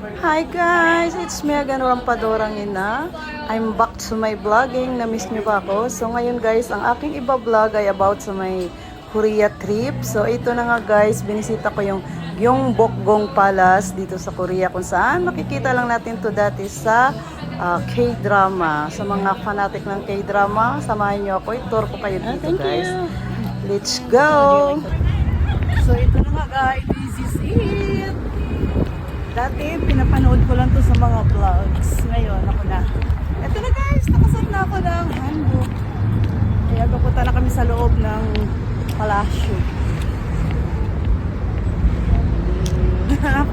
Hi guys, it's me again, Rampadorang Ina. I'm back to my vlogging. Na-miss niyo ba ako? So ngayon guys, ang aking iba-vlog ay about sa may Korea trip. So ito na nga guys, binisita ko yung Gyeongbokgung Palace dito sa Korea, kung saan makikita lang natin to dati sa K-drama. Sa mga fanatic ng K-drama, samahan niyo ako. I-tour ko kayo dito guys. Let's go! So ito na nga guys, this is it! Dati, pinapanood ko lang to sa mga vlogs. Ngayon, ako na. Ito na guys, nakasat na ako ng handbook. Kaya papunta na kami sa loob ng palasyo.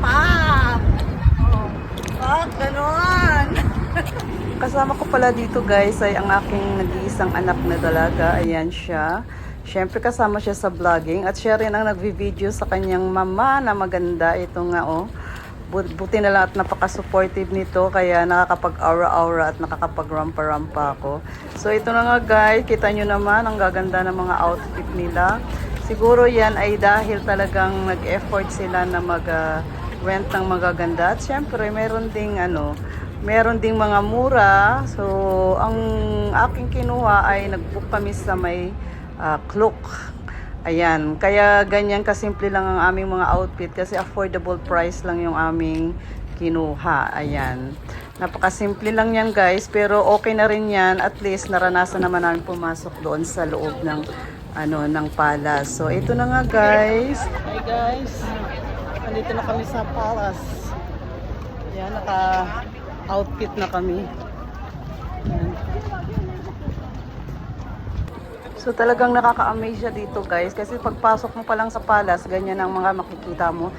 Pop! Oh, ganon! Kasama ko pala dito guys ay ang aking nag-iisang anak na dalaga. Ayan siya. Siyempre kasama siya sa vlogging. At siya rin ang nagvi-video sa kanyang mama na maganda. Ito nga oh. Buti na lang at napaka-supportive nito, kaya nakakapag-aura-aura at nakakapag-rampa-rampa ako. So ito na nga guys, kita nyo naman ang gaganda ng mga outfit nila. Siguro yan ay dahil talagang nag-effort sila na mag-rent ng magaganda. At syempre meron ding mga mura. So ang aking kinuha ay nag-book kami sa may Klook. Ayan, kaya ganyan kasimple lang ang aming mga outfit kasi affordable price lang yung aming kinuha. Ayan, napakasimple lang yan guys, pero okay na rin yan. At least naranasan naman namin pumasok doon sa loob ng ng palace. So ito na nga guys. Hi guys, nandito na kami sa palace. Ayan, naka-outfit na kami. Ayan. So talagang nakaka-amaze siya dito guys, kasi pagpasok mo pa lang sa palace, ganyan ang mga makikita mo.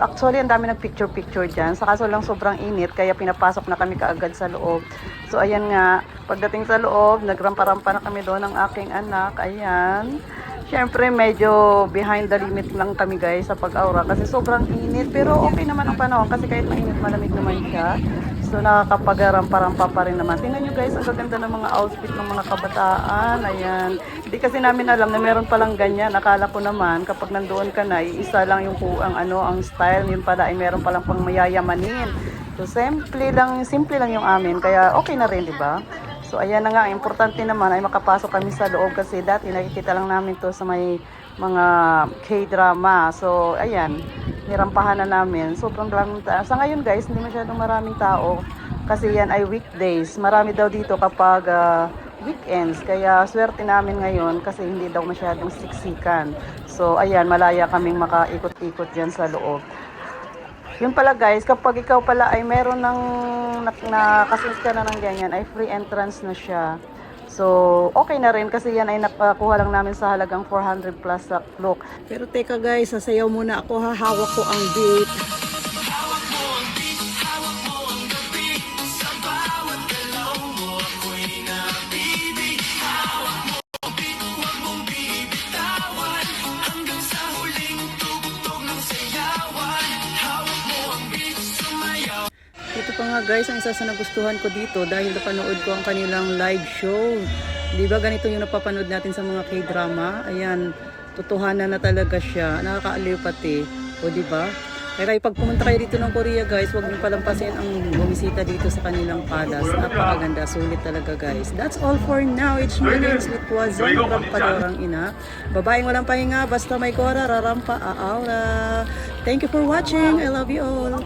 Actually, ang dami nag-picture-picture dyan. Sa kaso lang sobrang init, kaya pinapasok na kami kaagad sa loob. So ayan nga, pagdating sa loob, nagrampa-rampa na kami doon ng aking anak. Ayan. Siyempre, medyo behind the limit lang kami guys sa pag-aura kasi sobrang init. Pero okay naman ang panahon kasi kahit mainit, malamig naman siya. So nakakapag-rampa-rampa pa rin naman. Tingnan nyo guys, ang gaganda ng mga outfit ng mga kabataan. Ayan. Hindi kasi namin alam na meron palang ganyan. Akala ko naman kapag nandoon ka na, isa lang yung ang style. Yun pala ay meron palang pang mayayamanin. So simple lang yung amin. Kaya okay na rin, di ba? So ayan na nga, importante naman ay makapasok kami sa loob kasi dati nakikita lang namin to sa may mga K-drama. So ayan, nirampahan na namin. Sobrang lang. Sa ngayon guys, hindi masyadong maraming tao kasi yan ay weekdays. Marami daw dito kapag weekends. Kaya swerte namin ngayon kasi hindi daw masyadong siksikan. So ayan, malaya kaming makaikot-ikot dyan sa loob. Yun pala guys, kapag ikaw pala ay meron ng nakasis ka na ng ganyan, ay free entrance na siya. So, okay na rin kasi yan ay nakakuha lang namin sa halagang 400 plus sa Klook. Pero teka guys, sasayaw muna ako, hahawak ko ang beat. Ito pa nga guys, ang isa sa nagustuhan ko dito dahil napanood ko ang kanilang live show. Di ba ganito yung napapanood natin sa mga K-drama? Ayan, totohanan na talaga siya. Nakakaaliw pati. O di ba? Kaya pag pumunta kayo dito ng Korea guys, huwag niyo palampasin ang bumisita dito sa kanilang palace. Napakaganda, sulit talaga guys. That's all for now. It's my name, Sweet Wazon, Rampadorang Ina. Babaeng walang pahinga, basta may kora, rarampa, aura. Thank you for watching. I love you all.